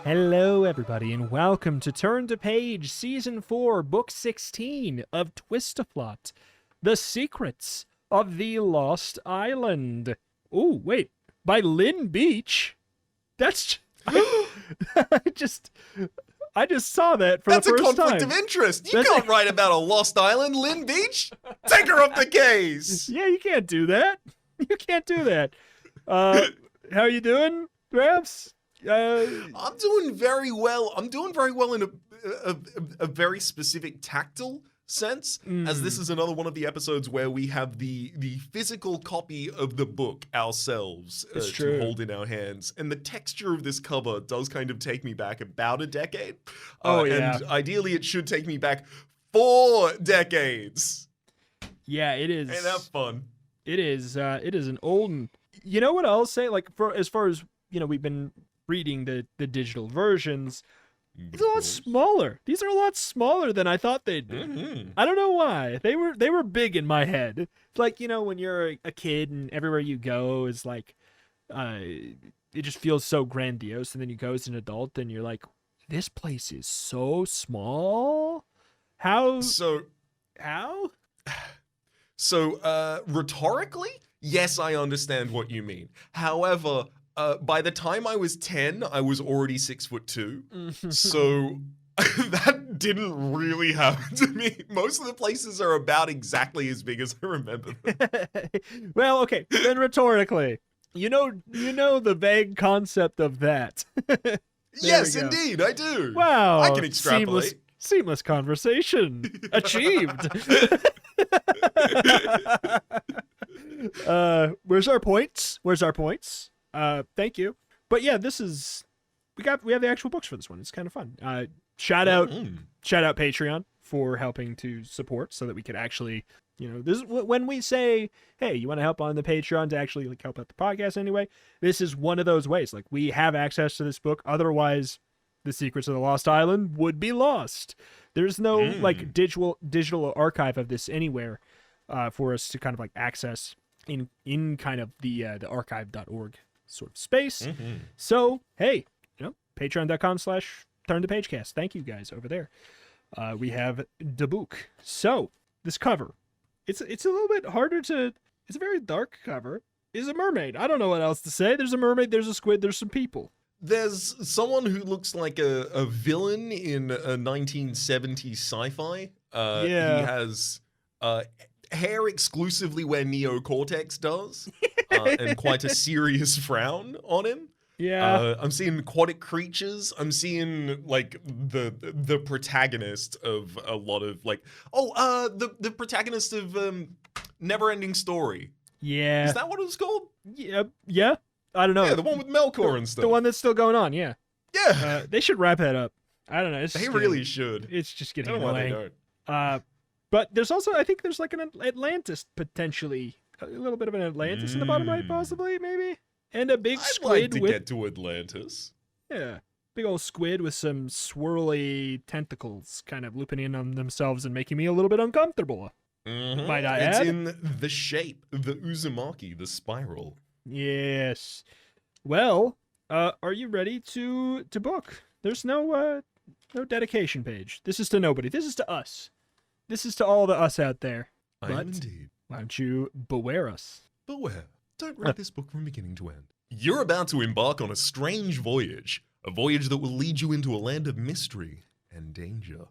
Hello, everybody, and welcome to Turn to Page, Season 4, Book 16 of Twist-a-Plot, The Secrets of the Lost Island. Oh, wait, by Lynn Beach? That's... I just saw that for the first time. That's a conflict of interest. You can't write about a lost island, Lynn Beach. Take her off the case. Yeah, you can't do that. You can't do that. How you doing, Raps? I'm doing very well. I'm doing very well in a very specific tactile sense, as this is another one of the episodes where we have the physical copy of the book ourselves to hold in our hands. And the texture of this cover does kind of take me back about a decade. Yeah. And ideally it should take me back 4 decades. Yeah, it is. Ain't that fun? It is an old... You know what I'll say? Like, as far as, we've been reading the digital versions, it's a lot smaller. These are a lot smaller than I thought they'd be. Mm-hmm. I don't know why. They were big in my head. It's like, when you're a kid and everywhere you go is like, it just feels so grandiose. And then you go as an adult and you're like, this place is so small. How? So, rhetorically, yes, I understand what you mean. However, by the time I was 10, I was already 6'2". So that didn't really happen to me. Most of the places are about exactly as big as I remember them. Well, okay, then rhetorically, you know the vague concept of that. Yes, indeed, I do. Wow, I can extrapolate. Seamless conversation achieved. Where's our points? Thank you. But yeah, we have the actual books for this one. It's kind of fun. Shout out Patreon for helping to support so that we could actually, this is when we say, hey, you want to help on the Patreon to actually help out the podcast anyway. This is one of those ways. Like, we have access to this book. Otherwise, The Secrets of the Lost Island would be lost. There's no digital archive of this anywhere for us to kind of access in kind of the archive.org sort of space. So, hey, patreon.com/turnthepagecast. Thank you guys over there. We have the book. So, this cover, it's a little bit harder to, it's a very dark cover. Is a mermaid. I don't know what else to say. There's a mermaid, there's a squid, there's some people. There's someone who looks like a villain in a 1970s sci-fi. He has hair exclusively where neocortex does, and quite a serious frown on him. Yeah. I'm seeing aquatic creatures. I'm seeing the protagonist of a lot of the protagonist of Neverending Story. Yeah. Is that what it was called? Yeah. I don't know. Yeah, the one with Melkor and stuff. The one that's still going on, yeah. Yeah. They should wrap that up. I don't know. They really should. It's just getting I don't know annoying. why they don't. But there's also, I think there's an Atlantis potentially. A little bit of an Atlantis in the bottom right, possibly, maybe? And a big squid I'd like to get to Atlantis. Yeah. Big old squid with some swirly tentacles kind of looping in on themselves and making me a little bit uncomfortable. Might I add? It's in the shape, the Uzumaki, the spiral. Yes. Well, are you ready to book? There's no dedication page. This is to nobody. This is to us. This is to all the us out there. I am indeed. Why don't you beware us? Beware. Don't read this book from beginning to end. You're about to embark on a strange voyage. A voyage that will lead you into a land of mystery and danger.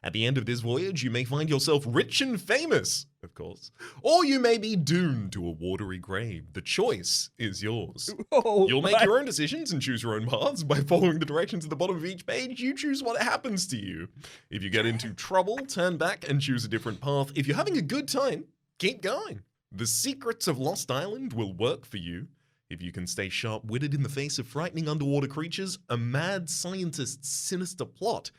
At the end of this voyage, you may find yourself rich and famous, of course. Or you may be doomed to a watery grave. The choice is yours. You'll make your own decisions and choose your own paths. By following the directions at the bottom of each page, you choose what happens to you. If you get into trouble, turn back and choose a different path. If you're having a good time, keep going. The Secrets of Lost Island will work for you. If you can stay sharp-witted in the face of frightening underwater creatures, a mad scientist's sinister plot,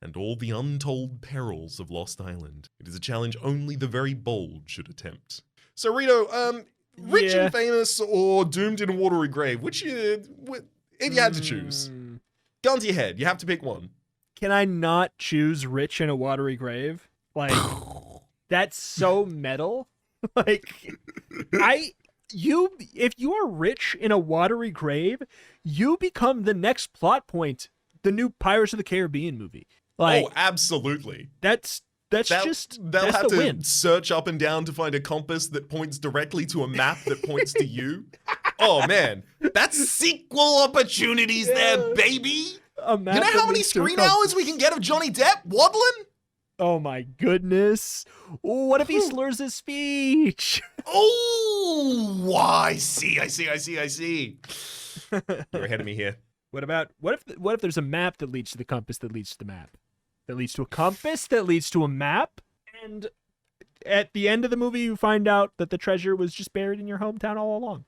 and all the untold perils of Lost Island. It is a challenge only the very bold should attempt. So Rito, rich and famous or doomed in a watery grave, if you had to choose, gun to your head, you have to pick one. Can I not choose rich in a watery grave? That's so metal. If you are rich in a watery grave, you become the next plot point the new Pirates of the Caribbean movie. Like, oh, absolutely. that's They'll that's have the to win. search up and down to find a compass that points directly to a map that points to you. Oh man, that's sequel opportunities there, baby. A map You know that how many leads to a screen compass. hours we can get of Johnny Depp waddling? Oh my goodness! What if he slurs his speech? Oh, I see. You're ahead of me here. What if there's a map that leads to the compass that leads to the map, that leads to a compass that leads to a map, and at the end of the movie you find out that the treasure was just buried in your hometown all along.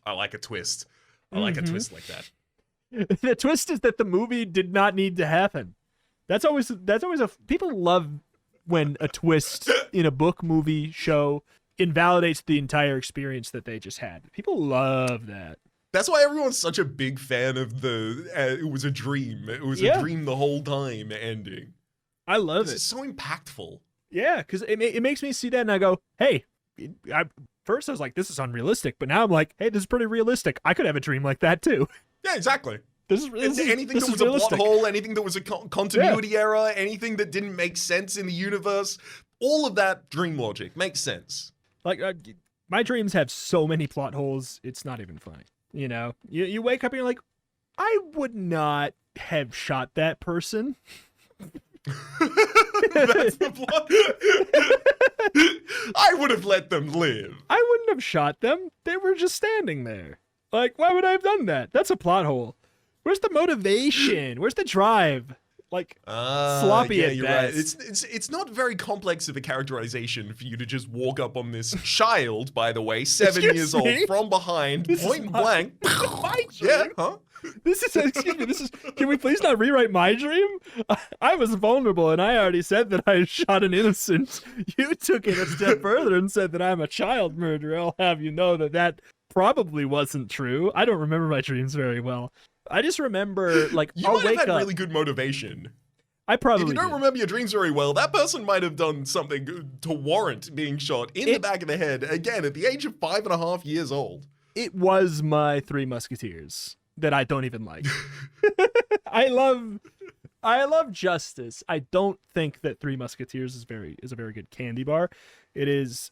I like a twist. I like a twist like that. The twist is that the movie did not need to happen. That's always people love when a twist in a book, movie, show invalidates the entire experience that they just had. People love that. That's why everyone's such a big fan of the it was a dream. It was a dream the whole time ending. I love This it. is so impactful. Yeah, because it makes me see that and I go, hey, first I was like, this is unrealistic, but now I'm like, hey, this is pretty realistic. I could have a dream like that too. Yeah, exactly. This is Anything this that is was a realistic. plot hole, anything that was a continuity error, anything that didn't make sense in the universe, all of that dream logic makes sense. Like my dreams have so many plot holes, it's not even funny. You know, you wake up and you're like, I would not have shot that person. That's the plot. I would have let them live. I wouldn't have shot them. They were just standing there. Like, why would I have done that? That's a plot hole. Where's the motivation? Where's the drive? Like, sloppy at you're best. right. It's not very complex of a characterization for you to just walk up on this child, by the way, 7 Excuse years me? old, from behind, This is point my- blank. my Yeah, dream. huh? Excuse me, can we please not rewrite my dream? I was vulnerable and I already said that I shot an innocent. You took it a step further and said that I'm a child murderer. I'll have you know that probably wasn't true. I don't remember my dreams very well. I just remember, like, You I'll might have wake had up. really good motivation. I probably If you don't did. remember your dreams very well, that person might have done something to warrant being shot in the back of the head, again, at the age of 5.5 years old. It was my Three Musketeers that I don't even like. I love Justice. I don't think that Three Musketeers is a very good candy bar. It is.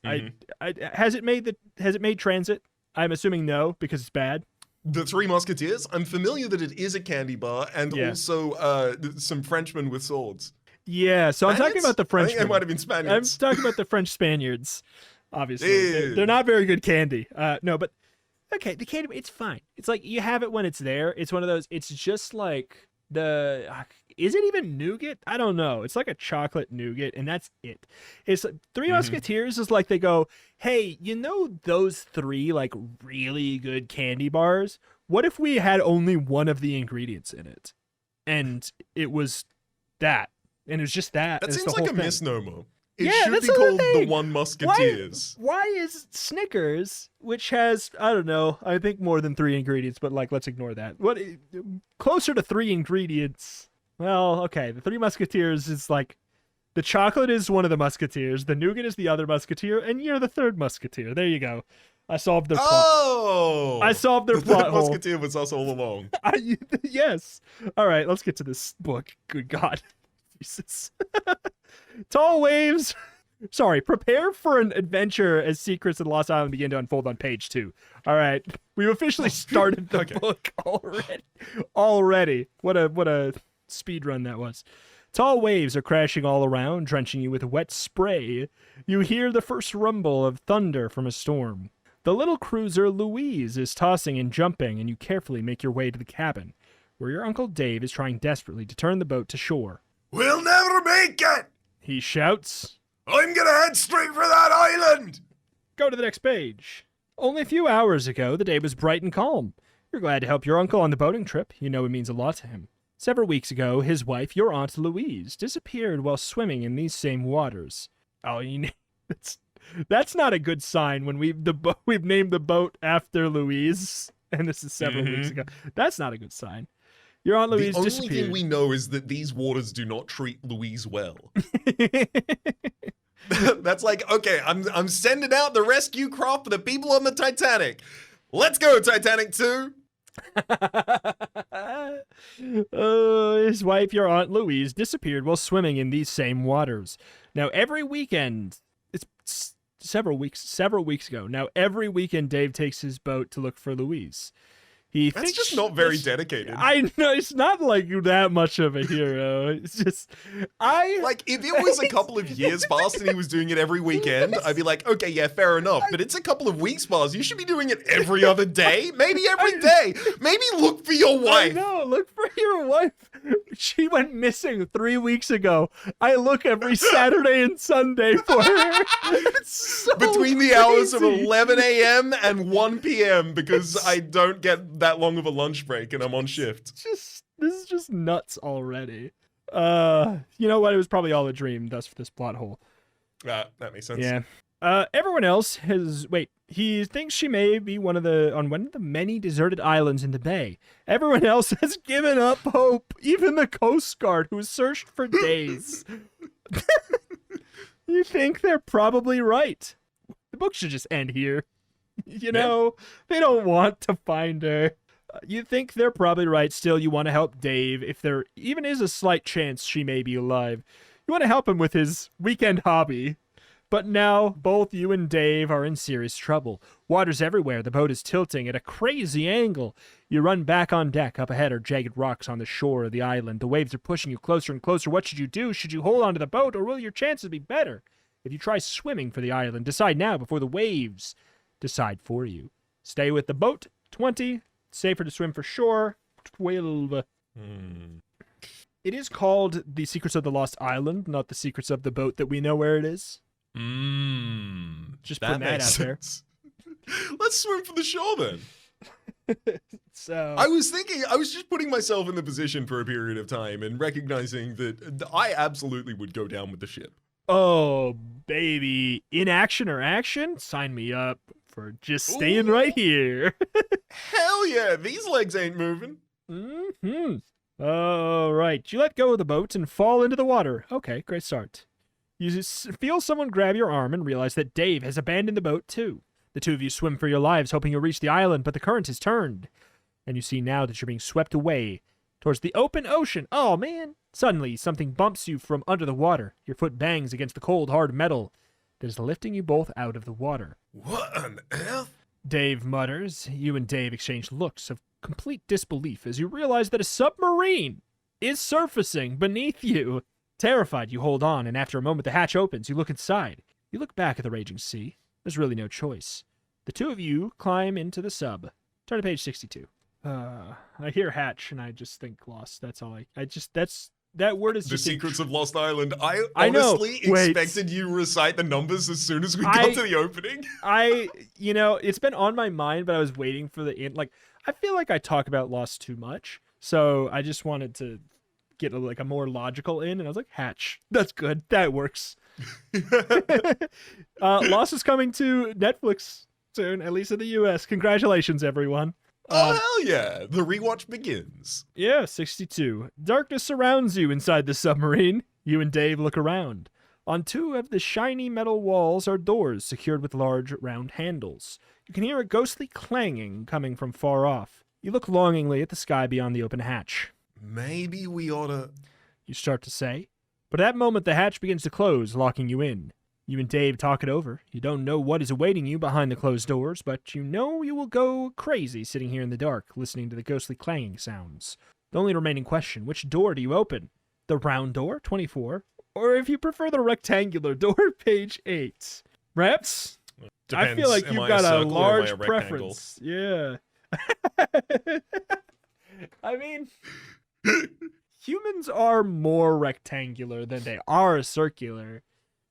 Has it made Transit? I'm assuming no, because it's bad. The Three Musketeers, I'm familiar that it is a candy bar and also some Frenchmen with swords. Yeah, so I'm talking Spaniards? about the French. I think they might have been Spaniards. I'm talking about the French Spaniards. Obviously, Ew. they're not very good candy. No, but okay, the candy, it's fine. It's like you have it when it's there. It's one of those. It's just like is it even nougat? I don't know. It's like a chocolate nougat, and that's it. It's like Three Musketeers is like they go, hey, you know those three like really good candy bars? What if we had only one of the ingredients in it, and it was that, and it was just that. That and it's seems the like whole a thing. misnomer. It Yeah, should that's be the other called the thing. One Musketeers. Why is Snickers, which has, I don't know, I think more than 3 ingredients, but like let's ignore that. What closer to 3 ingredients? Well, okay, the Three Musketeers is like the chocolate is one of the musketeers, the nougat is the other musketeer, and you're the third musketeer. There you go. I solved their plot. Oh! I solved their The plot third hole. Musketeer was us all along. Yes. All right, let's get to this book. Good God. Jesus. Tall waves. Sorry, prepare for an adventure as secrets of the Lost Island begin to unfold on page 2. All right, we've officially started the Okay. book already. What a speed run that was. Tall waves are crashing all around, drenching you with wet spray. You hear the first rumble of thunder from a storm. The little cruiser Louise is tossing and jumping, and you carefully make your way to the cabin, where your Uncle Dave is trying desperately to turn the boat to shore. We'll never make it! He shouts. I'm gonna head straight for that island! Go to the next page. Only a few hours ago, the day was bright and calm. You're glad to help your uncle on the boating trip. You know it means a lot to him. Several weeks ago, his wife, your Aunt Louise, disappeared while swimming in these same waters. Oh, that's not a good sign when we've named the boat after Louise, and this is several weeks ago. That's not a good sign. Your Aunt Louise The only disappeared. thing we know is that these waters do not treat Louise well. That's like, okay, I'm sending out the rescue craft for the people on the Titanic. Let's go, Titanic 2. His wife, your Aunt Louise, disappeared while swimming in these same waters. Now, every weekend, it's several weeks ago. Now, every weekend, Dave takes his boat to look for Louise. That's just not very dedicated. I know, it's not like that much of a hero. It's just, Like, if it was a couple of years past and he was doing it every weekend, I'd be like, okay, yeah, fair enough. But it's a couple of weeks past. You should be doing it every other day. Maybe every day. Maybe look for your wife. I know, look for your wife. She went missing 3 weeks ago. I look every Saturday and Sunday for her. It's so Between the hours of crazy. 11 a.m. and 1 p.m. because I don't get that long of a lunch break and I'm on shift. This is just nuts already. You know what? It was probably all a dream. Thus for this plot hole. That makes sense. Yeah. Everyone else he thinks she may be on one of the many deserted islands in the bay. Everyone else has given up hope. Even the Coast Guard, who has searched for days. You think they're probably right. The book should just end here. You know, They don't want to find her. You think they're probably right. Still, you want to help Dave. If there even is a slight chance she may be alive, you want to help him with his weekend hobby. But now, both you and Dave are in serious trouble. Water's everywhere. The boat is tilting at a crazy angle. You run back on deck. Up ahead are jagged rocks on the shore of the island. The waves are pushing you closer and closer. What should you do? Should you hold on to the boat, or will your chances be better if you try swimming for the island? Decide now before the waves decide for you. Stay with the boat, 20. Safer to swim for shore, 12. It is called The Secrets of the Lost Island, not The Secrets of the Boat that we know where it is. Just putting that out there. Let's swim for the shore then. So I was just putting myself in the position for a period of time and recognizing that I absolutely would go down with the ship. oh, baby. Inaction or action? Sign me up for just staying right here. Hell yeah, these legs ain't moving. All right. You let go of the boat and fall into the water. Okay, great start. You just feel someone grab your arm and realize that Dave has abandoned the boat too. The two of you swim for your lives, hoping you'll reach the island, but the current has turned. And you see now that you're being swept away towards the open ocean. Oh, man. Suddenly, something bumps you from under the water. Your foot bangs against the cold, hard metal that is lifting you both out of the water. What on earth? Dave mutters. You and Dave exchange looks of complete disbelief as you realize that a submarine is surfacing beneath you. Terrified, you hold on, and after a moment the hatch opens. You look inside. You look back at the raging sea. There's really no choice. The two of you climb into the sub. Turn to page 62. I hear hatch and I just think lost. That's all that word is The just Secrets of Lost Island. I know. honestly Wait. expected you to recite the numbers as soon as we got to the opening. It's been on my mind, but I was waiting for the end. Like, I feel like I talk about Lost too much, so I just wanted to get a more logical in, and I was like, hatch. That's good. That works. Lost is coming to Netflix soon, at least in the US. Congratulations, everyone. Oh, hell yeah. The rewatch begins. Yeah, 62. Darkness surrounds you inside the submarine. You and Dave look around. On two of the shiny metal walls are doors secured with large round handles. You can hear a ghostly clanging coming from far off. You look longingly at the sky beyond the open hatch. Maybe we oughta... You start to say, but at that moment the hatch begins to close, locking you in. You and Dave talk it over. You don't know what is awaiting you behind the closed doors, but you know you will go crazy sitting here in the dark, listening to the ghostly clanging sounds. The only remaining question, which door do you open? The round door, 24, or if you prefer the rectangular door, page 8. Reps? Depends. I feel like Am you've I got a circle or am I large a rectangle? preference. Yeah. I mean, humans are more rectangular than they are circular.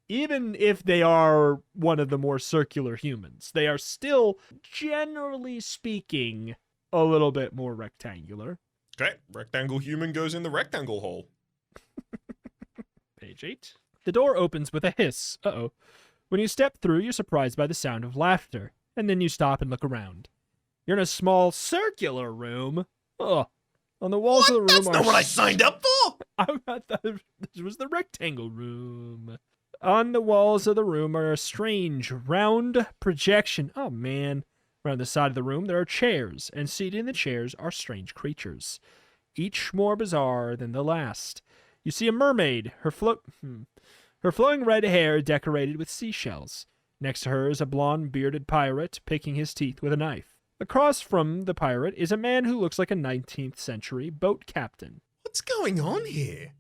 Even if they are one of the more circular humans, they are still, generally speaking, a little bit more rectangular. Okay, rectangle human goes in the rectangle hole. Page 8. The door opens with a hiss. Uh-oh. When you step through, you're surprised by the sound of laughter, and then you stop and look around. You're in a small circular room. Oh, on the walls of the room That's are... not what I signed up for! I thought this was the rectangle room. On the walls of the room are a strange, round projection. Oh, man. Around the side of the room, there are chairs, and seated in the chairs are strange creatures, each more bizarre than the last. You see a mermaid, her flowing red hair decorated with seashells. Next to her is a blonde, bearded pirate picking his teeth with a knife. Across from the pirate is a man who looks like a 19th century boat captain. What's going on here?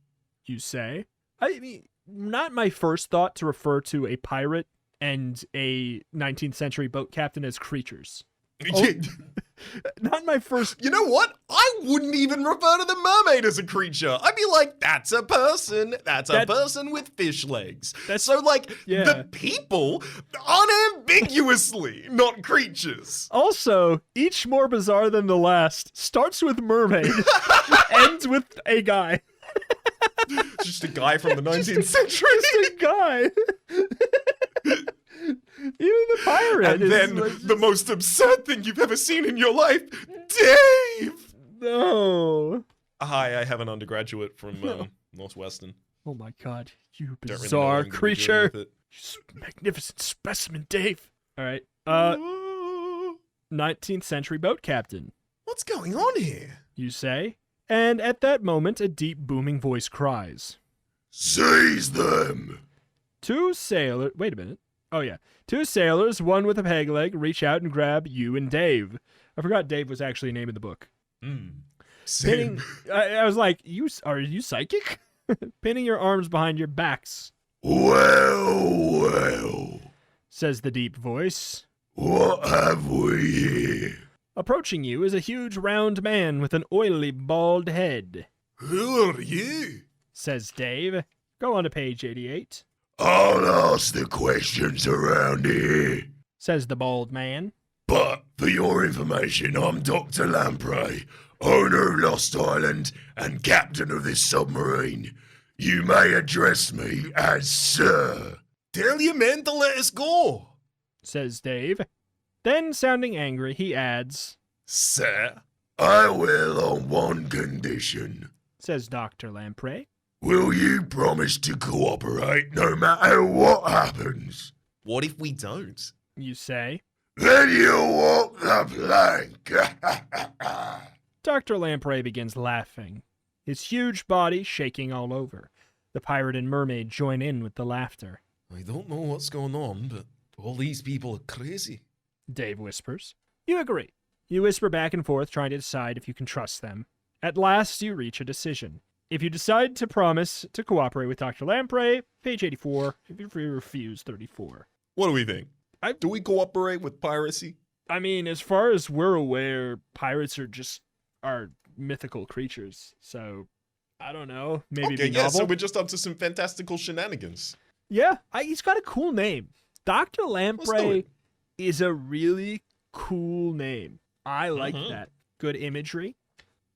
You say? I mean, not my first thought to refer to a pirate and a 19th century boat captain as creatures. Oh, not my first. You know what? I wouldn't even refer to the mermaid as a creature. I'd be like, that's a person. That's a person with fish legs. So, like, the people unambiguously not creatures. Also, each more bizarre than the last starts with mermaid, ends with a guy. Just a guy from the 19th century. Just a guy. Even the pirate. And then like, the most absurd thing you've ever seen in your life, Dave. No. Hi, I have an undergraduate from Northwestern. Oh my god, you Don't really know what bizarre I'm gonna be doing creature. with it. You magnificent specimen, Dave. All right. 19th century boat captain, What's going on here? you say. And at that moment, a deep booming voice cries. Seize them. Two sailors. Wait a minute. Oh, yeah. Two sailors, one with a peg leg, reach out and grab you and Dave. I forgot Dave was actually a name in the book. Same. I was like, are you psychic? Pinning your arms behind your backs, Well, says the deep voice. what have we here? Approaching you is a huge round man with an oily bald head, Who are you? says Dave. Go on to page 88, I'll ask the questions around here. says the bald man. But for your information, I'm Dr. Lamprey, owner of Lost Island and captain of this submarine. You may address me as Sir. Tell your men to let us go. Says Dave. Then, sounding angry, he adds, Sir? I will on one condition. says Dr. Lamprey. Will you promise to cooperate no matter what happens? What if we don't? You say. Then you'll walk the plank. Dr. Lamprey begins laughing, his huge body shaking all over. The pirate and mermaid join in with the laughter. I don't know what's going on, but all these people are crazy. Dave whispers. You agree. You whisper back and forth, trying to decide if you can trust them. At last, you reach a decision. If you decide to promise to cooperate with Dr. Lamprey, page 84. If you refuse, 34. What do we think? Do we cooperate with piracy? I mean, as far as we're aware, pirates are mythical creatures. So, I don't know. Maybe Okay, be yeah, novel. so we're just up to some fantastical shenanigans. Yeah, he's got a cool name. Dr. Let's do Lamprey it. is a really cool name. I like that. Good imagery.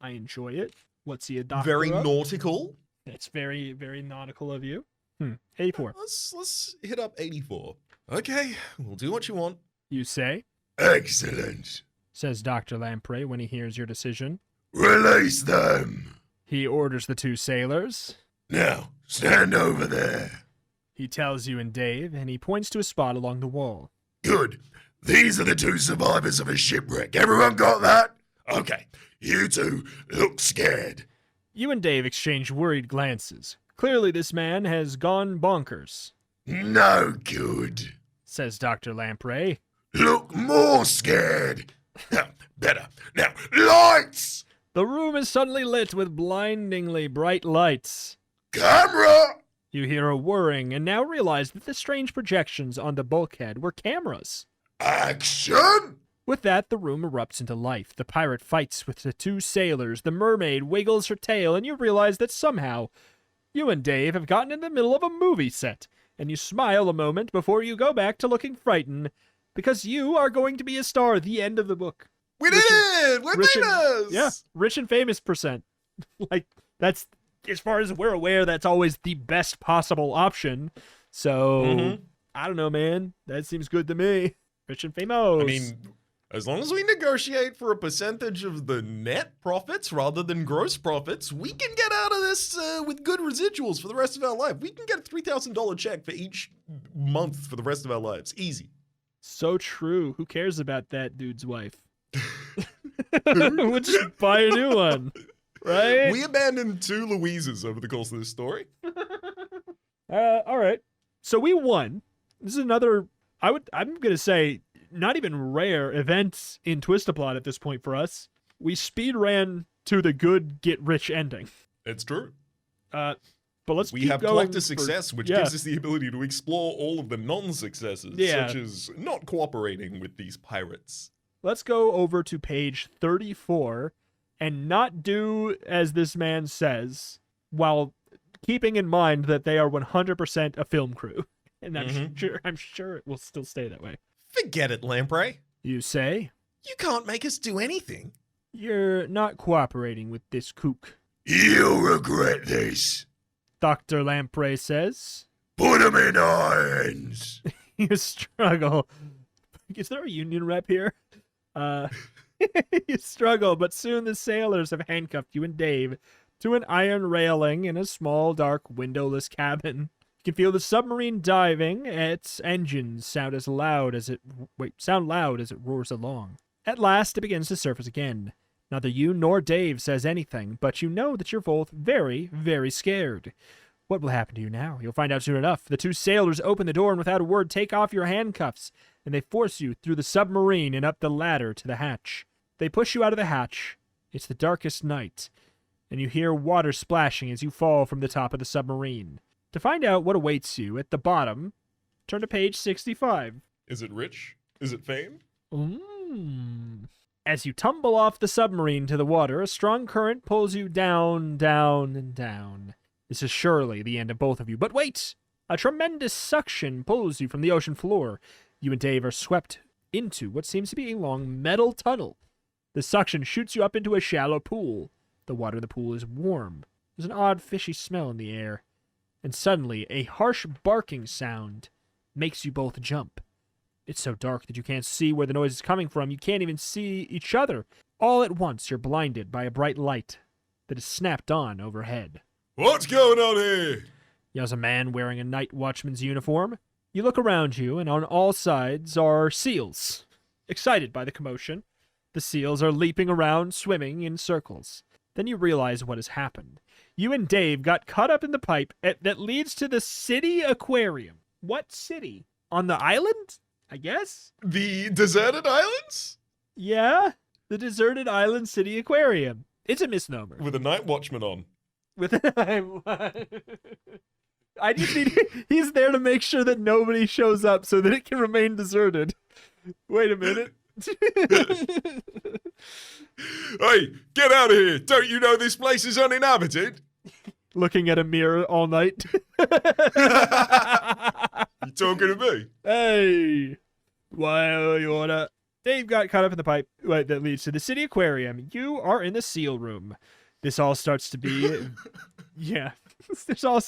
I enjoy it. What's he a doctor Very of? nautical. It's very, very nautical of you. 84. Let's hit up 84. Okay, we'll do what you want. You say, Excellent. says Dr. Lamprey when he hears your decision. Release them. He orders the two sailors. Now, stand over there. He tells you and Dave, and he points to a spot along the wall. Good. These are the two survivors of a shipwreck. Everyone got that? Okay. You two look scared. You and Dave exchange worried glances. Clearly this man has gone bonkers, No good. says Dr. Lamprey. Look more scared. Better. Now, lights! The room is suddenly lit with blindingly bright lights. Camera! You hear a whirring and now realize that the strange projections on the bulkhead were cameras. Action! With that, the room erupts into life. The pirate fights with the two sailors, the mermaid wiggles her tail, and you realize that somehow you and Dave have gotten in the middle of a movie set, and you smile a moment before you go back to looking frightened, because you are going to be a star at the end of the book. We did it! We're famous! Yeah, rich and famous %. Like, that's, as far as we're aware, that's always the best possible option. So, I don't know, man. That seems good to me. Rich and famous. I mean, as long as we negotiate for a percentage of the net profits rather than gross profits, we can get out of this with good residuals for the rest of our life. We can get a $3,000 check for each month for the rest of our lives. Easy. So true. Who cares about that dude's wife? We'll just buy a new one, right? We abandoned 2 Louises over the course of this story. All right. So we won. This is another, I'm going to say, not even rare event in Twistoplot at this point for us. We speed ran to the good get rich ending. It's true. But let's We keep have going plucked a success, which yeah. gives us the ability to explore all of the non-successes, Yeah. such as not cooperating with these pirates. Let's go over to page 34 and not do as this man says, while keeping in mind that they are 100% a film crew. And I'm sure it will still stay that way. Forget it, Lamprey. You say? You can't make us do anything. You're not cooperating with this kook, You'll regret this. Dr. Lamprey says. Put him in irons. You struggle. Is there a union rep here? You struggle, but soon the sailors have handcuffed you and Dave to an iron railing in a small, dark, windowless cabin. You can feel the submarine diving. Its engines sound loud as it roars along. At last, it begins to surface again. Neither you nor Dave says anything, but you know that you're both very, very scared. What will happen to you now? You'll find out soon enough. The 2 sailors open the door and without a word take off your handcuffs, and they force you through the submarine and up the ladder to the hatch. They push you out of the hatch. It's the darkest night, and you hear water splashing as you fall from the top of the submarine. To find out what awaits you at the bottom, turn to page 65. Is it rich? Is it fame? As you tumble off the submarine to the water, a strong current pulls you down, down, and down. This is surely the end of both of you. But wait! A tremendous suction pulls you from the ocean floor. You and Dave are swept into what seems to be a long metal tunnel. The suction shoots you up into a shallow pool. The water in the pool is warm. There's an odd fishy smell in the air. And suddenly, a harsh barking sound makes you both jump. It's so dark that you can't see where the noise is coming from. You can't even see each other. All at once, you're blinded by a bright light that is snapped on overhead. What's going on here? Yells a man wearing a night watchman's uniform. You look around you, and on all sides are seals. Excited by the commotion, the seals are leaping around, swimming in circles. Then you realize what has happened. You and Dave got caught up in the pipe that leads to the city aquarium. What city? On the island? I guess? The deserted islands? Yeah, the deserted island city aquarium. It's a misnomer. With a night watchman on. With I just need he's there to make sure that nobody shows up so that it can remain deserted. Wait a minute. Hey, get out of here. Don't you know this place is uninhabited? Looking at a mirror all night. You talking to me? Hey, why you wanna? Dave got caught up in the pipe that leads to the city aquarium. You are in the seal room. This all starts to be, yeah. This all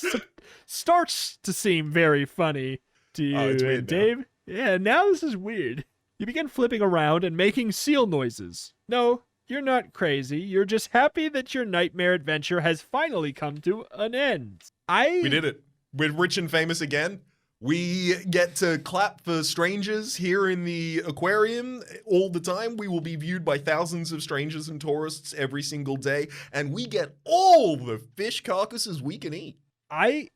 starts to seem very funny to you, it's weird Dave. now. Yeah, now this is weird. You begin flipping around and making seal noises. No, you're not crazy. You're just happy that your nightmare adventure has finally come to an end. We did it. We're rich and famous again. We get to clap for strangers here in the aquarium all the time. We will be viewed by thousands of strangers and tourists every single day, and we get all the fish carcasses we can eat. I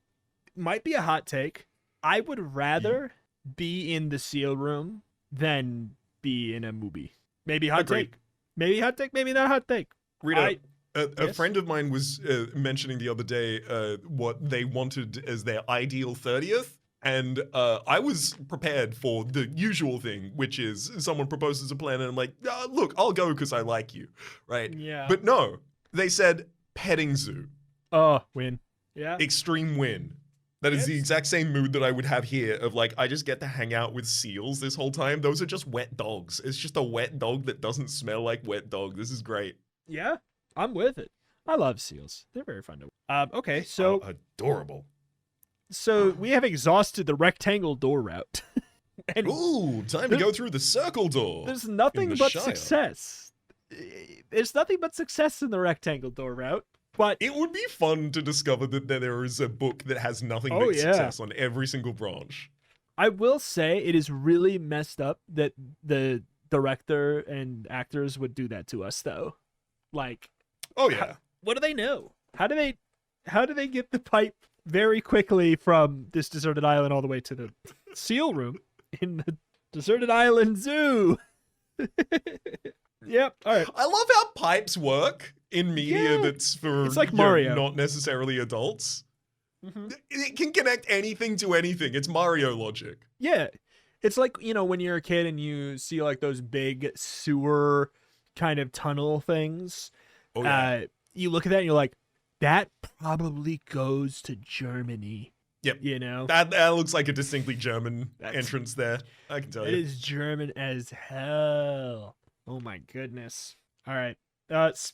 might be a hot take. I would rather be in the seal room than be in a movie. Maybe hot Agreed. take. Maybe hot take, maybe not hot take. Rita, a Yes? friend of mine was mentioning the other day what they wanted as their ideal 30th. And I was prepared for the usual thing, which is someone proposes a plan and I'm like, look, I'll go because I like you, right? Yeah. But no, they said petting zoo, Oh, win. Yeah. extreme win. That is the Yes. exact same mood that I would have here of like, I just get to hang out with seals this whole time. Those are just wet dogs. It's just a wet dog that doesn't smell like wet dog. This is great. Yeah. I'm with it. I love seals. They're very fun to okay, so Adorable. we have exhausted the rectangle door route. And Ooh, time to go through the circle door. there's nothing the but Shire. success. There's nothing but success in the rectangle door route. But It would be fun to discover that there is a book that has nothing Oh, but yeah. success on every single branch. I will say it is really messed up that the director and actors would do that to us, though. Like, Oh yeah. what do they know? How do they get the pipe very quickly from this deserted island all the way to the seal room in the deserted island zoo? Yep. All right. I love how pipes work in media Yeah. that's for It's like you know, Mario. not necessarily adults. Mhm. It can connect anything to anything. It's Mario logic. Yeah. It's like, when you're a kid and you see like those big sewer kind of tunnel things. Oh yeah. You look at that and you're like, that probably goes to Germany. Yep. That looks like a distinctly German entrance there. I can tell It you. is German as hell. Oh my goodness. All right.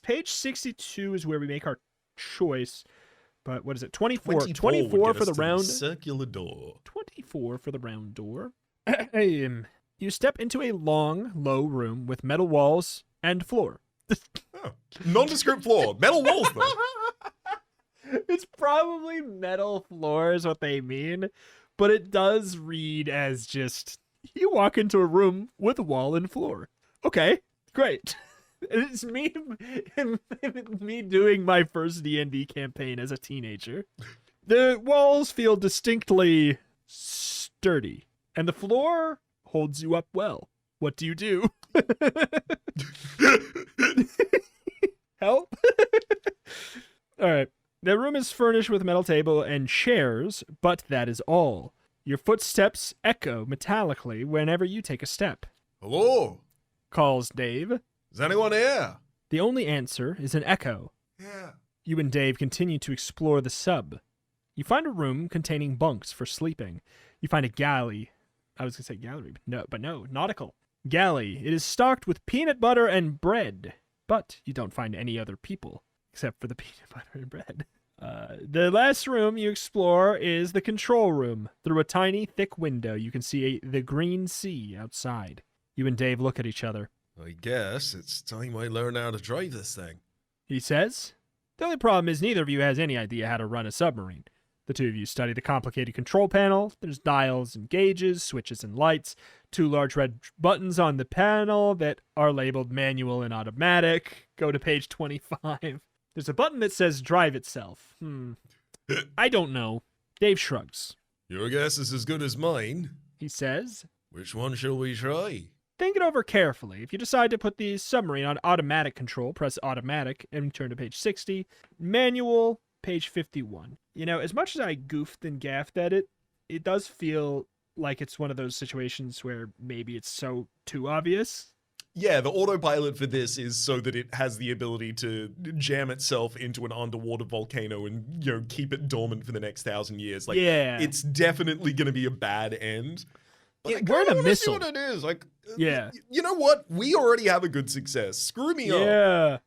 Page 62 is where we make our choice. But what is it? 24. 24 would 24 get for us the to round. circular door. 24 for the round door. You step into a long, low room with metal walls and floor. Oh. Nondescript floor. Metal walls though. It's probably metal floor is what they mean, but it does read as just you walk into a room with a wall and floor. Okay, great. It's me doing my first D&D campaign as a teenager. The walls feel distinctly sturdy, and the floor holds you up well. What do you do? Help? All right. The room is furnished with a metal table and chairs, but that is all. Your footsteps echo metallically whenever you take a step. Hello? Calls Dave. Is anyone here? The only answer is an echo. Yeah. You and Dave continue to explore the sub. You find a room containing bunks for sleeping. You find a galley. I was going to say gallery, but no, nautical. Galley. It is stocked with peanut butter and bread, but you don't find any other people except for the peanut butter and bread. The last room you explore is the control room. Through a tiny, thick window, you can see the green sea outside. You and Dave look at each other. I guess it's time I learn how to drive this thing. He says. The only problem is neither of you has any idea how to run a submarine. The two of you study the complicated control panel. There's dials and gauges, switches and lights, two large red buttons on the panel that are labeled manual and automatic. Go to page 25. There's a button that says drive itself. I don't know. Dave shrugs. Your guess is as good as mine. He says, Which one shall we try? think it over carefully. If you decide to put the submarine on automatic control, press automatic and turn to page 60. Manual, page 51. As much as I goofed and gaffed at it, it does feel like it's one of those situations where maybe it's so too obvious. Yeah, the autopilot for this is so that it has the ability to jam itself into an underwater volcano and, keep it dormant for the next 1,000 years. Like, Yeah. it's definitely going to be a bad end. But I we're in a kinda wanna see missile. what it is. Like, Yeah. You know what? We already have a good success. Screw me up. Yeah.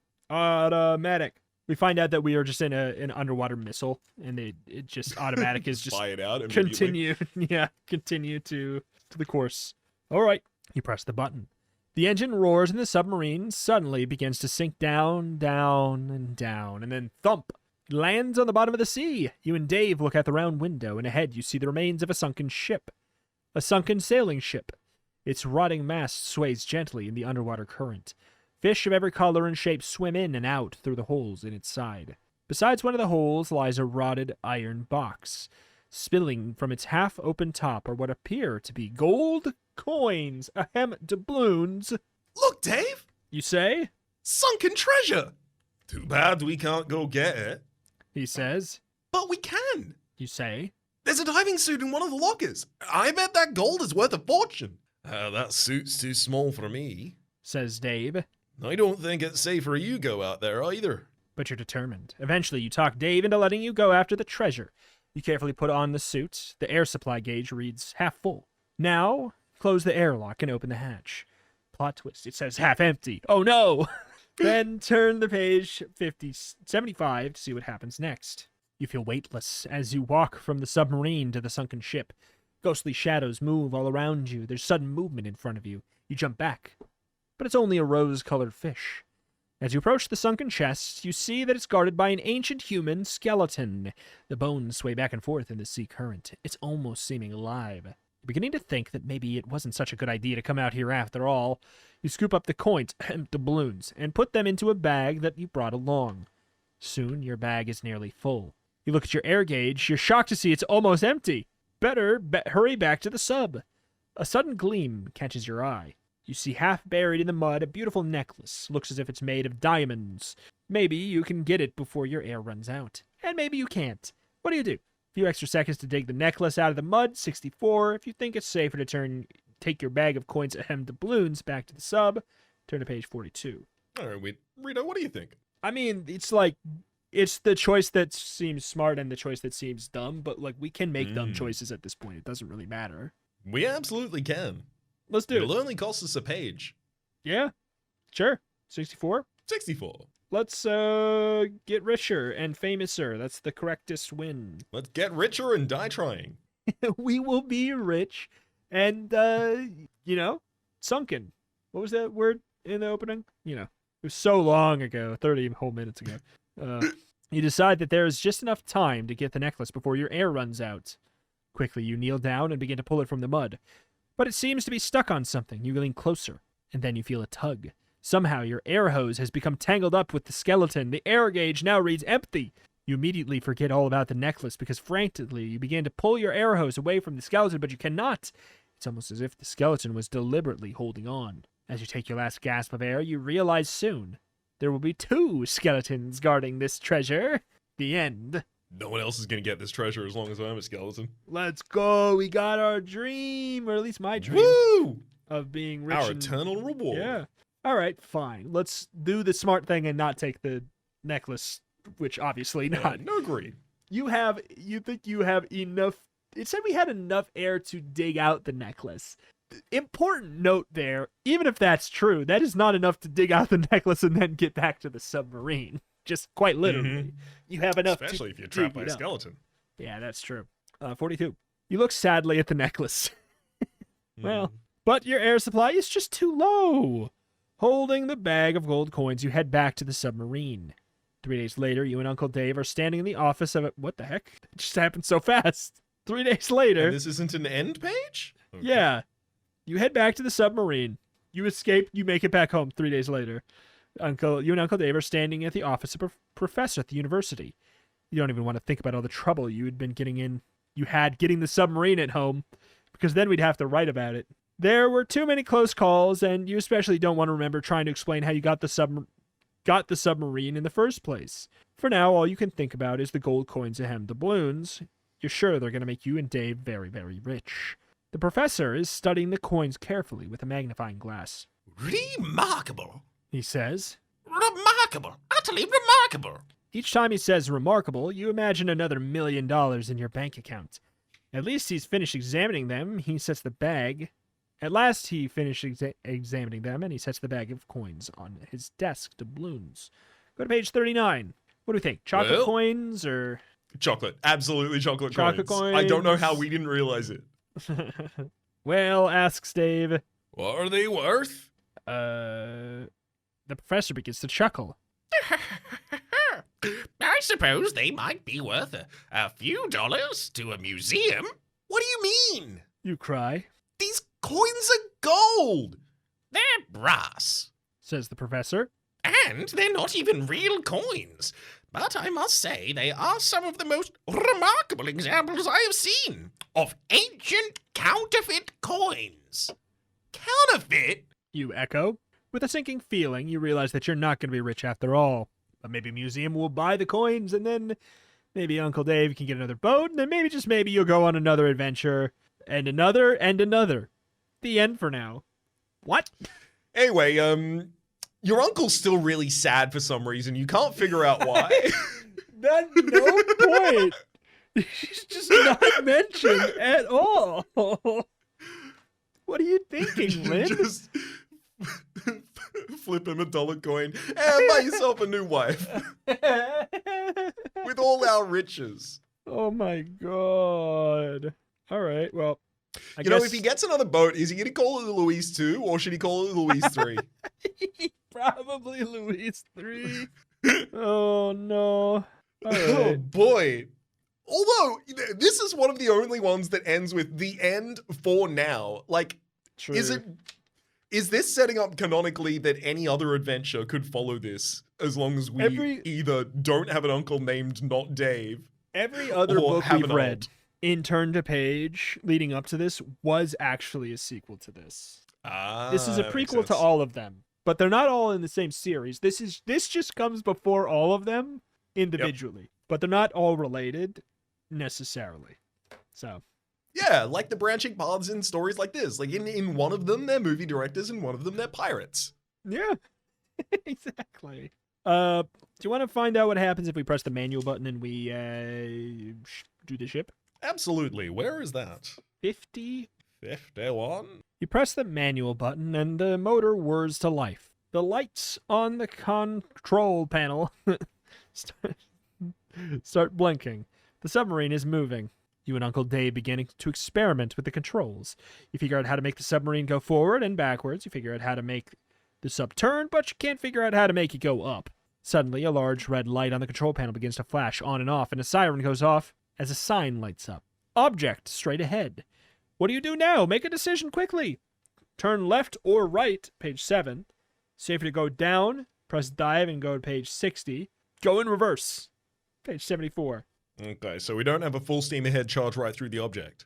Automatic. We find out that we are just in an underwater missile, and it just automatic is just Buy it out immediately. continue to the course. All right. You press the button. The engine roars and the submarine suddenly begins to sink down, down, and down, and then thump. It lands on the bottom of the sea. You and Dave look out the round window, and ahead you see the remains of a sunken ship. A sunken sailing ship. Its rotting mast sways gently in the underwater current. Fish of every color and shape swim in and out through the holes in its side. Besides one of the holes lies a rotted iron box. Spilling from its half-open top are what appear to be gold coins, doubloons. Look, Dave! You say? Sunken treasure! Too bad we can't go get it. He says. But we can. You say. There's a diving suit in one of the lockers. I bet that gold is worth a fortune. That suit's too small for me. Says Dave. I don't think it's safe for you go out there either. But you're determined. Eventually, you talk Dave into letting you go after the treasure. You carefully put on the suit. The air supply gauge reads half full. Now, close the airlock and open the hatch. Plot twist. It says half empty. Oh no! Then turn the page 75 to see what happens next. You feel weightless as you walk from the submarine to the sunken ship. Ghostly shadows move all around you. There's sudden movement in front of you. You jump back. But it's only a rose-colored fish. As you approach the sunken chest, you see that it's guarded by an ancient human skeleton. The bones sway back and forth in the sea current. It's almost seeming alive. You're beginning to think that maybe it wasn't such a good idea to come out here after all. You scoop up the coins, doubloons, and put them into a bag that you brought along. Soon, your bag is nearly full. You look at your air gauge. You're shocked to see it's almost empty. Better hurry back to the sub. A sudden gleam catches your eye. You see half buried in the mud a beautiful necklace. Looks as if it's made of diamonds. Maybe you can get it before your air runs out. And maybe you can't. What do you do? A few extra seconds to dig the necklace out of the mud, 64. If you think it's safer to take your bag of coins doubloons back to the sub, turn to page 42. All right, wait. Rito, what do you think? I mean, it's the choice that seems smart and the choice that seems dumb, but we can make dumb choices at this point. It doesn't really matter. We absolutely can. Let's do it. It'll only cost us a page. Yeah, sure. 64? 64. Let's get richer and famouser. That's the correctest win. Let's get richer and die trying. We will be rich and, sunken. What was that word in the opening? It was so long ago, 30 whole minutes ago. You decide that there is just enough time to get the necklace before your air runs out. Quickly, you kneel down and begin to pull it from the mud. But it seems to be stuck on something. You lean closer, and then you feel a tug. Somehow, your air hose has become tangled up with the skeleton. The air gauge now reads empty. You immediately forget all about the necklace because frantically you begin to pull your air hose away from the skeleton, but you cannot. It's almost as if the skeleton was deliberately holding on. As you take your last gasp of air, you realize soon there will be 2 skeletons guarding this treasure. The end. No one else is going to get this treasure as long as I'm a skeleton. Let's go. We got our dream, or at least my dream. Woo! Of being rich. Our eternal reward. Yeah. All right, fine. Let's do the smart thing and not take the necklace, which obviously not. No agree. You think you have enough. It said we had enough air to dig out the necklace. Important note there, even if that's true, that is not enough to dig out the necklace and then get back to the submarine. Just quite literally. You have enough Especially if you're dig trapped by it a up. skeleton. Yeah, that's true. 42. You look sadly at the necklace. Well, but your air supply is just too low. Holding the bag of gold coins, you head back to the submarine. 3 days later, you and Uncle Dave are standing in the office of it. What the heck? It just happened so fast. 3 days later. And this isn't an end page? Okay. Yeah. You head back to the submarine. You escape. You make it back home 3 days later. You and Uncle Dave are standing at the office of a professor at the university. You don't even want to think about all the trouble you had getting the submarine at home, because then we'd have to write about it. There were too many close calls, and you especially don't want to remember trying to explain how you got the submarine in the first place. For now, all you can think about is the gold coins and doubloons. You're sure they're going to make you and Dave very, very rich. The professor is studying the coins carefully with a magnifying glass. Remarkable. He says, Remarkable. Utterly remarkable. Each time he says remarkable, you imagine another $1 million in your bank account. At least he's finished examining them. He sets the bag. At last, he finished examining them, and he sets the bag of coins on his desk, doubloons. Go to page 39. What do we think? Chocolate coins or... Chocolate. Absolutely chocolate Chocolate coins. I don't know how coins. we didn't realize it. Well, asks Dave. What are they worth? The professor begins to chuckle. I suppose they might be worth a few dollars to a museum. What do you mean? You cry, These coins are gold. They're brass. says the professor. And they're not even real coins. But I must say they are some of the most remarkable examples I have seen of ancient counterfeit coins. Counterfeit? You echo. With a sinking feeling, you realize that you're not going to be rich after all. But maybe a museum will buy the coins, and then maybe Uncle Dave can get another boat, and then maybe, just maybe, you'll go on another adventure, and another, and another. The end for now. What? Anyway, your uncle's still really sad for some reason. You can't figure out why. That's no point. He's just not mentioned at all. What are you thinking, Lynn? Just flip him $1 coin and buy yourself a new wife with all our riches. Oh my god. All right, well, I You know, if he gets another boat, is he going to call it the Louise 2 or should he call it the Louise 3? Probably Louise 3. Oh no. All Oh right. boy. Although, this is one of the only ones that ends with the end for now. Like, True. is this setting up canonically that any other adventure could follow this as long as we either don't have an uncle named not Dave? Every other or book have we've an read aunt? in Turn to Page leading up to this was actually a sequel to this. This is a That makes prequel to sense. all of them, but they're not all in the same series. This just comes before all of them individually, but they're not all related necessarily. So, Yeah, like the branching paths in stories like this. Like in one of them, they're movie directors, and one of them, they're pirates. yeah. Exactly. Do you want to find out what happens if we press the manual button and we do the ship? Absolutely. Where is that? 50. 51? You press the manual button and the motor whirs to life. The lights on the control panel start blinking. The submarine is moving. You and Uncle Dave begin to experiment with the controls. You figure out how to make the submarine go forward and backwards. You figure out how to make the sub turn, but you can't figure out how to make it go up. Suddenly, a large red light on the control panel begins to flash on and off, and a siren goes off as a sign lights up. Object straight ahead. What do you do now? Make a decision quickly. Turn left or right, page 7. Safer to go down, press dive and go to page 60. Go in reverse, page 74. Okay, so we don't have a full steam ahead charge right through the object.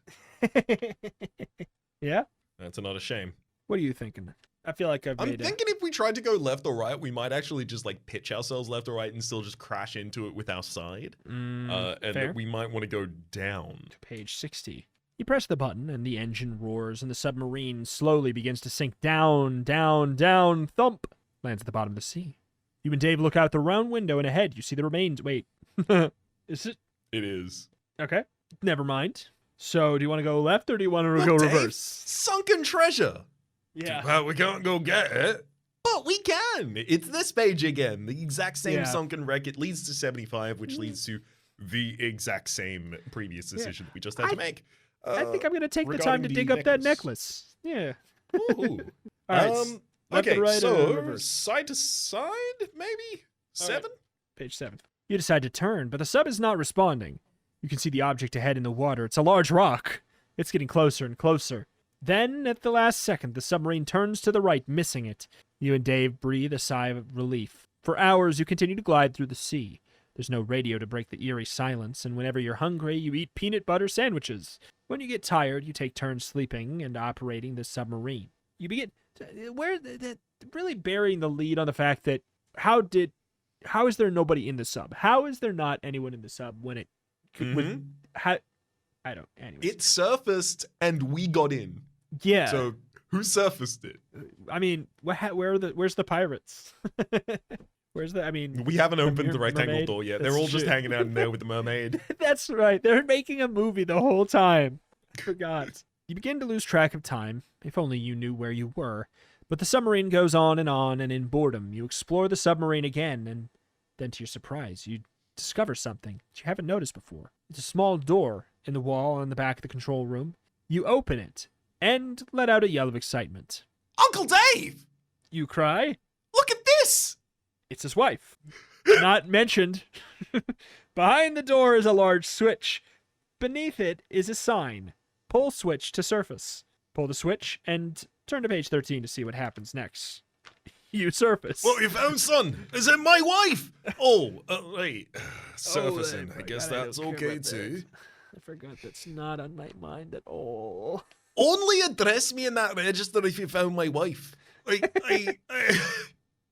Yeah? That's not a shame. What are you thinking? I feel like I've I'm made thinking if we tried to go left or right, we might actually just like pitch ourselves left or right and still just crash into it with our side. And fair. that we might want to go down. Page 60. You press the button and the engine roars and the submarine slowly begins to sink down, down, down, thump. Lands at the bottom of the sea. You and Dave look out the round window and ahead you see the remains. Wait. Is it? It is. Okay. Never mind. So do you want to go left or do you want to Look, go Dave, reverse? Sunken treasure. Yeah. Well, we can't go get it. But we can. It's this page again. The exact same Yeah. sunken wreck. It leads to 75, which leads to the exact same previous decision that we just had to make. I think I'm going to take the time regarding to the dig up that necklace. Yeah. Ooh. All right. Left Okay, and right so reverse. side to side, maybe? All right. 7? Page 7. You decide to turn, but the sub is not responding. You can see the object ahead in the water. It's a large rock. It's getting closer and closer. Then, at the last second, the submarine turns to the right, missing it. You and Dave breathe a sigh of relief. For hours, you continue to glide through the sea. There's no radio to break the eerie silence, and whenever you're hungry, you eat peanut butter sandwiches. When you get tired, you take turns sleeping and operating the submarine. You begin... really burying the lead on the fact that how is there nobody in the sub? How is there not anyone in the sub when it I don't. Anyways. It surfaced and we got in. Yeah. So who surfaced it? I mean, where's the pirates? Where's the? I mean, We haven't opened the mermaid? rectangle door yet. They're That's all just true. hanging out in there with the mermaid. that's right. They're making a movie the whole time. I forgot. You begin to lose track of time. If only you knew where you were. But the submarine goes on, and in boredom, you explore the submarine again, and then to your surprise, you discover something that you haven't noticed before. It's a small door in the wall in the back of the control room. You open it and let out a yell of excitement. Uncle Dave! You cry. Look at this! It's his wife. Not mentioned. Behind the door is a large switch. Beneath it is a sign. Pull switch to surface. Pull the switch and turn to page 13 to see what happens next. You surface. What you found, son? Is it my wife? Oh, wait. Surfacing. I guess that's okay too. I forgot that's not on my mind at all. Only address me in that register if you found my wife. I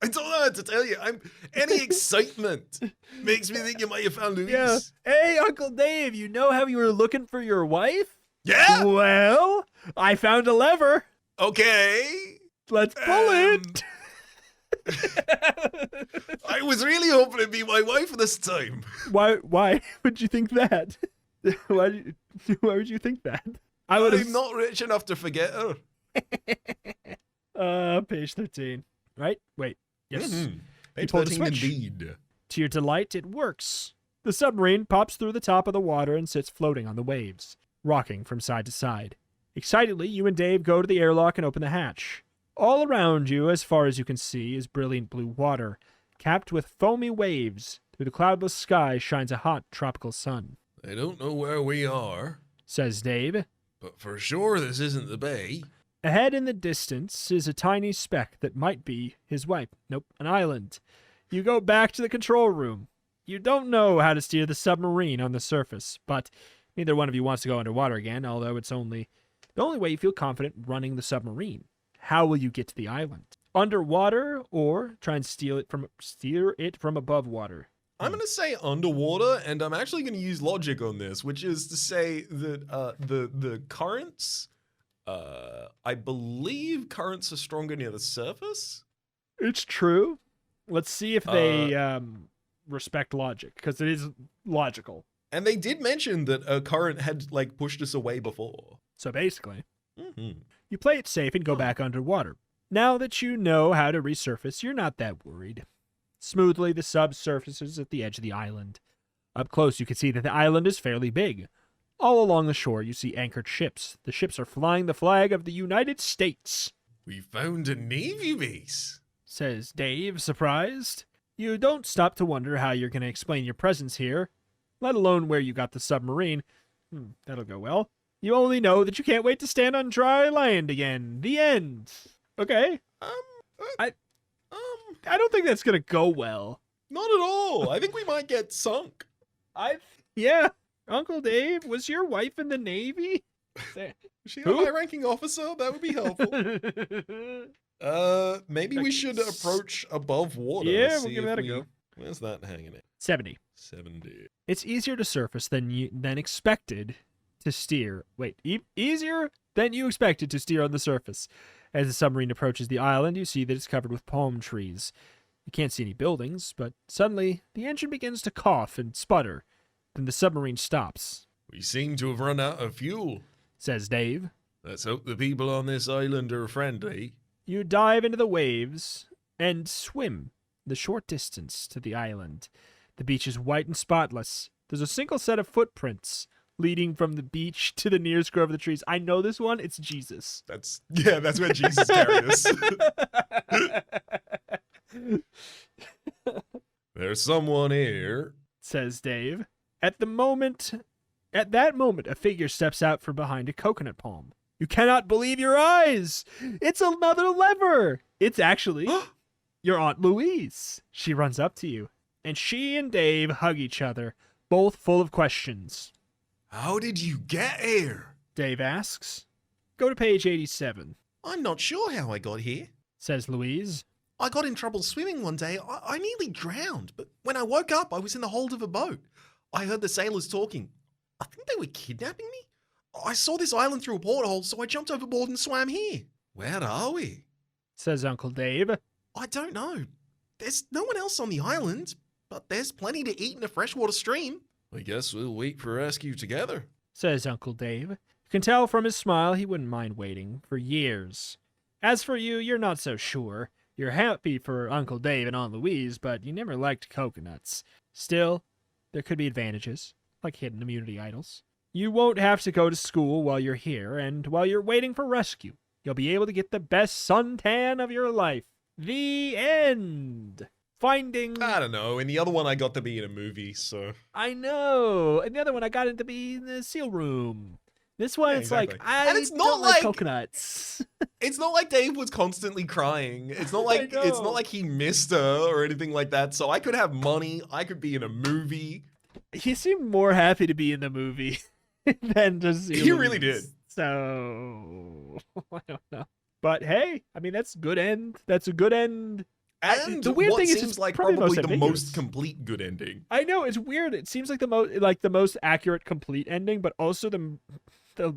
don't know how to tell you. Any excitement makes me think you might have found Louise. Yeah. Hey, Uncle Dave, you know how you were looking for your wife? Yeah? Well, I found a lever. Okay. Let's pull it. I was really hoping it'd be my wife this time. Why would you think that? Why would you think that? I would have I'm not rich enough to forget her. page 13. Right? Wait. Yes. Mhm. You pull the 13 switch. indeed. To your delight, it works. The submarine pops through the top of the water and sits floating on the waves, rocking from side to side. Excitedly, you and Dave go to the airlock and open the hatch. All around you, as far as you can see, is brilliant blue water, capped with foamy waves. Through the cloudless sky shines a hot tropical sun. I don't know where we are, says Dave. but for sure this isn't the bay. Ahead in the distance is a tiny speck that might be his wife. Nope, an island. You go back to the control room. You don't know how to steer the submarine on the surface, but neither one of you wants to go underwater again, although it's the only way you feel confident running the submarine. How will you get to the island? Underwater, or try and steer it from above water? I'm going to say underwater, and I'm actually going to use logic on this, which is to say that the currents, I believe currents are stronger near the surface. It's true. Let's see if they respect logic, because it is logical. And they did mention that a current had like pushed us away before. So basically, Mm-hmm. you play it safe and go back underwater. Now that you know how to resurface, you're not that worried. Smoothly, the sub surfaces at the edge of the island. Up close, you can see that the island is fairly big. All along the shore, you see anchored ships. The ships are flying the flag of the United States, We found a navy base. says Dave, surprised. You don't stop to wonder how you're going to explain your presence here, let alone where you got the submarine. That'll go well. You only know that you can't wait to stand on dry land again. The end. Okay. I don't think that's going to go well. Not at all. I think we might get sunk. Yeah. Uncle Dave, was your wife in the Navy? Is she a Who? high-ranking officer? That would be helpful. Maybe we should approach above water. Yeah, we'll see give if that a we- go. Where's that hanging at? 70. 70. It's easier to surface than expected to steer. Wait, easier than you expected to steer on the surface. As the submarine approaches the island, you see that it's covered with palm trees. You can't see any buildings, but suddenly the engine begins to cough and sputter. Then the submarine stops, We seem to have run out of fuel. says Dave. Let's hope the people on this island are friendly. You dive into the waves and swim the short distance to the island. The beach is white and spotless. There's a single set of footprints leading from the beach to the nearest grove of the trees. I know this one. It's Jesus. That's where Jesus carried us. There's someone here. Says Dave. At that moment, a figure steps out from behind a coconut palm. You cannot believe your eyes. It's another lever. It's actually your Aunt Louise. She runs up to you, and she and Dave hug each other, both full of questions. How did you get here? Dave asks. Go to page 87, I'm not sure how I got here. says Louise. I got in trouble swimming one day. I nearly drowned, but when I woke up, I was in the hold of a boat. I heard the sailors talking. I think they were kidnapping me. I saw this island through a porthole, so I jumped overboard and swam here. Where are we? Says Uncle Dave. I don't know. There's no one else on the island, but there's plenty to eat in a freshwater stream. I guess we'll wait for rescue together. Says Uncle Dave. You can tell from his smile he wouldn't mind waiting for years. As for you, you're not so sure. You're happy for Uncle Dave and Aunt Louise, but you never liked coconuts. Still, there could be advantages, like hidden immunity idols. You won't have to go to school while you're here, and while you're waiting for rescue, you'll be able to get the best suntan of your life. The end. Finding... I don't know. In the other one, I got to be in a movie, so. I know. And the other one, I got it to be in the seal room. This one, Yeah, it's like, exactly. I And it's not don't like like- coconuts. It's not like Dave was constantly crying. It's not like I it's know. not like he missed her or anything like that. So I could have money. I could be in a movie. He seemed more happy to be in the movie than to see. He really did. So I don't know. But hey, I mean that's good end. That's a good end. And the weird what thing is seems it's like probably probably the the most most ambiguous. complete good ending. I know it's weird. It seems like the most accurate, complete ending, but also the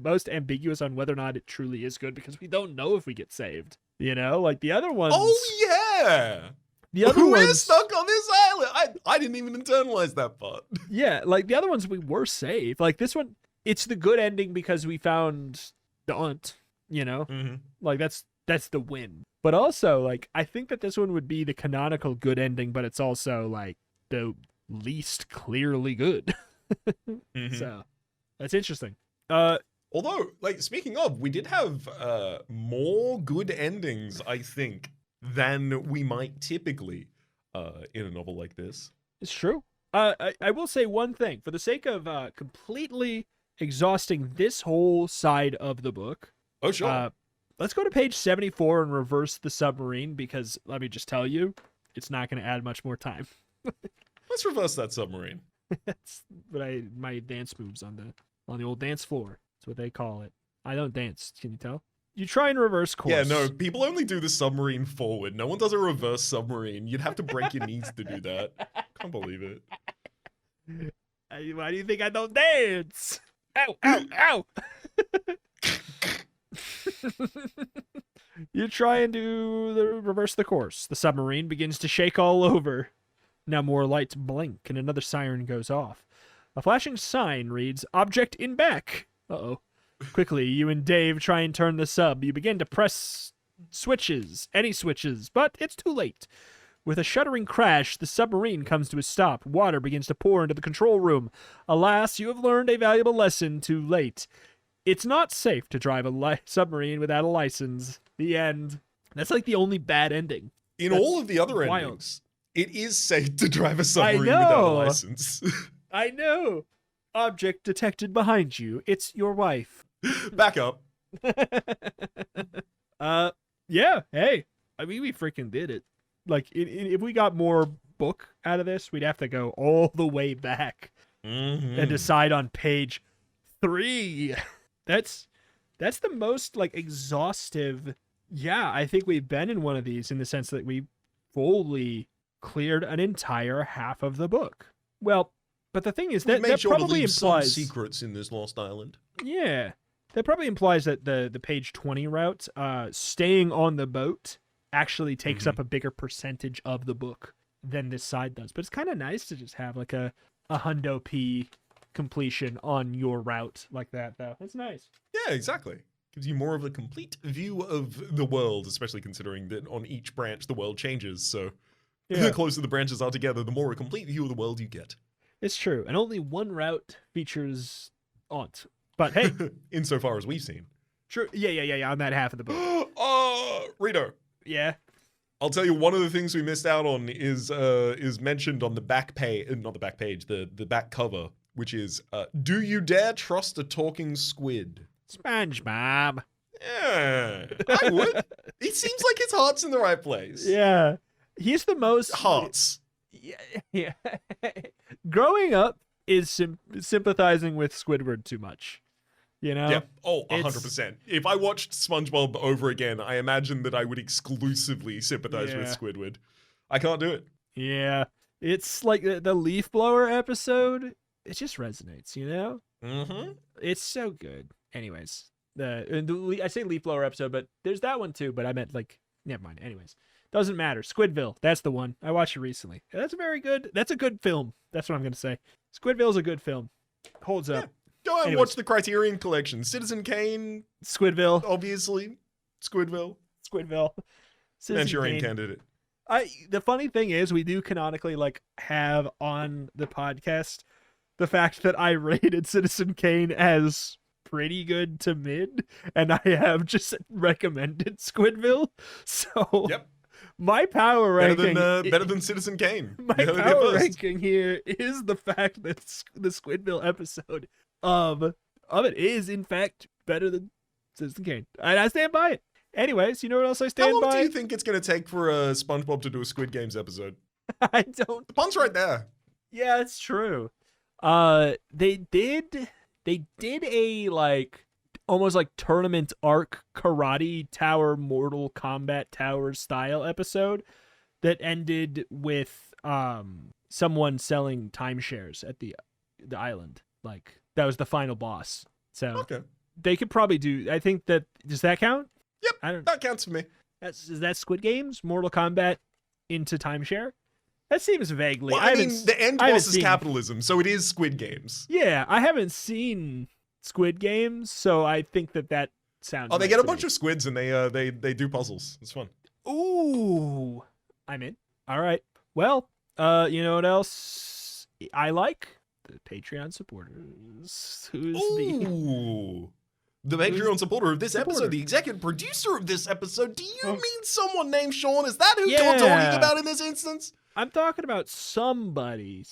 most ambiguous on whether or not it truly is good because we don't know if we get saved. You know, like the other ones. Oh yeah. the other We're ones. stuck on this island. I didn't even internalize that part. Yeah, like the other ones we were saved. Like this one, it's the good ending because we found the aunt. You know, Mm-hmm. like that's the win. But also, like I think that this one would be the canonical good ending, but it's also like the least clearly good. Mm-hmm. So that's interesting. Although, like speaking of, we did have more good endings, I think, than we might typically in a novel like this. It's true. I will say one thing for the sake of completely exhausting this whole side of the book. Oh, sure. Let's go to page 74 and reverse the submarine, because let me just tell you, it's not going to add much more time. Let's reverse that submarine. That's what my dance moves on the old dance floor. That's what they call it. I don't dance. Can you tell? You try and reverse course. Yeah, no, people only do the submarine forward. No one does a reverse submarine. You'd have to break your knees to do that. Can't believe it. Why do you think I don't dance? Ow, ow, ow. You try and reverse the course. The submarine begins to shake all over. Now more lights blink and another siren goes off. A flashing sign reads, "Object in back." Uh-oh. Quickly, you and Dave try and turn the sub. You begin to press any switches, but it's too late. With a shuddering crash, the submarine comes to a stop. Water begins to pour into the control room. Alas, you have learned a valuable lesson too late. It's not safe to drive a submarine without a license. The end. That's like the only bad ending. In all of the other wild. endings, it is safe to drive a submarine without a license. I know. Object detected behind you. It's your wife. Back up. Yeah. Hey, I mean, we freaking did it. Like, if we got more book out of this, we'd have to go all the way back and decide on page 3. That's the most like exhaustive. Yeah, I think we've been in one of these in the sense that we fully cleared an entire half of the book. Well, but the thing is that sure probably implies some secrets in this lost island. Yeah, that probably implies that the page 20 route, staying on the boat, actually takes up a bigger percentage of the book than this side does. But it's kind of nice to just have like a hundo P completion on your route like that, though. It's nice. Yeah, exactly. Gives you more of a complete view of the world, especially considering that on each branch the world changes. So the closer the branches are together, the more a complete view of the world you get. It's true. And only one route features Aunt. But hey. Insofar as we've seen. True. Yeah, on that half of the book. Rito. Yeah. I'll tell you, one of the things we missed out on is mentioned on the back page, not the back page, the back cover, which is, "Do you dare trust a talking squid?" SpongeBob. Yeah, I would. It seems like his heart's in the right place. Yeah. He's the most... Hearts. Yeah. Growing up is sympathizing with Squidward too much. You know? Yep. Oh, 100%. If I watched SpongeBob over again, I imagine that I would exclusively sympathize with Squidward. I can't do it. Yeah. It's like the leaf blower episode. It just resonates, you know? Mm-hmm. It's so good. Anyways, I say leaf blower episode, but there's that one too, but I meant like, never mind. Anyways, doesn't matter. Squidville. That's the one. I watched it recently. That's a good film. That's what I'm going to say. Squidville's a good film. Holds up. Go out and watch the Criterion Collection. Citizen Kane. Squidville. Obviously. Squidville. Manchurian Candidate. The funny thing is, we do canonically like have on the podcast the fact that I rated Citizen Kane as pretty good to mid, and I have just recommended Squidville. So yep. My power ranking better than Citizen Kane. My power ranking here is the fact that the Squidville episode of it is in fact better than Citizen Kane, and I stand by it. Anyways, you know what else I stand by? How long do you think it's going to take for SpongeBob to do a Squid Games episode? I don't. The pun's right there. Yeah, it's true. They did a like almost like tournament arc karate tower Mortal Kombat tower style episode that ended with someone selling timeshares at the island. Like that was the final boss. So okay. They could probably do. I think that does that count? Yep, that counts for me. Is that Squid Games, Mortal Kombat into timeshare? That seems vaguely. Well, I mean, the end boss is capitalism, so it is Squid Games. Yeah, I haven't seen Squid Games, so I think that sounds. Oh, they get a bunch of squids and they do puzzles. It's fun. Ooh, I'm in. All right. Well, you know what else I like? The Patreon supporters. The Patreon supporter of this episode, the executive producer of this episode. Do you mean someone named Sean? Is that who you're talking about in this instance? I'm talking about someone,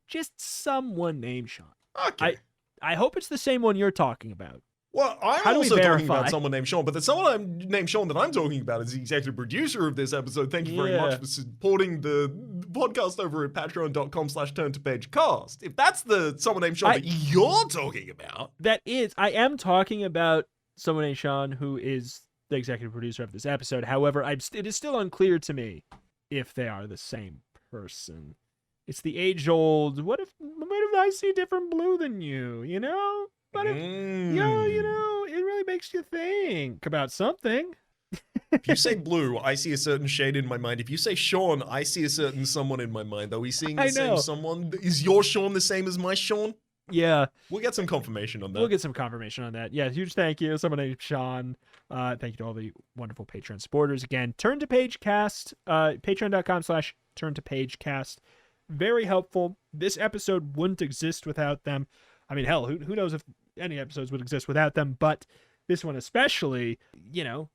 just someone named Sean. Okay. I hope it's the same one you're talking about. Well, I'm How do we also talking verify? about someone named Sean, but the someone named Sean that I'm talking about is the executive producer of this episode. Thank you very Yeah. much for supporting the podcast over at patreon.com/turntopagecast. If that's the someone named Sean that you're talking about. I am talking about someone named Sean, who is the executive producer of this episode. However, it is still unclear to me if they are the same person. It's the age-old, what if I see a different blue than you, you know? What if, yeah, you know, it really makes you think about something. If you say blue, I see a certain shade in my mind. If you say Sean, I see a certain someone in my mind. Are we seeing the I same know. someone? Is your Sean the same as my Sean? Yeah, We'll get some confirmation on that. we'll get some confirmation on that. Yeah, huge thank you. Someone named Sean. Thank you to all the wonderful Patreon supporters. Again, Turn to Page Cast, patreon.com/turntopagecast. Very helpful. This episode wouldn't exist without them. I mean, hell, who knows if any episodes would exist without them, but this one especially, you know,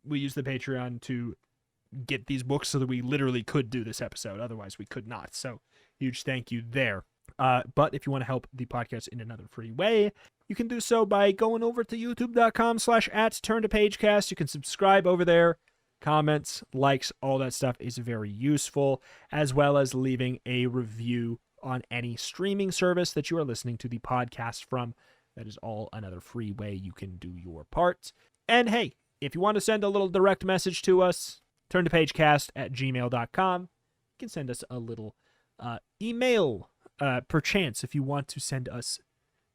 we use the Patreon to get these books so that we literally could do this episode. Otherwise, we could not. So, huge thank you there. But if you want to help the podcast in another free way, you can do so by going over to youtube.com/@turntopagecast. You can subscribe over there. Comments, likes, all that stuff is very useful, as well as leaving a review on any streaming service that you are listening to the podcast from. That is all another free way you can do your part. And hey, if you want to send a little direct message to us, turntopagecast@gmail.com. You can send us a little email, perchance, if you want to send us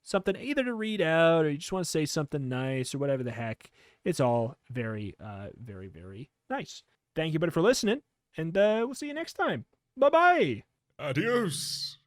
something either to read out or you just want to say something nice or whatever the heck. It's all very, very, very nice. Thank you, buddy, for listening, and we'll see you next time. Bye-bye. Adios.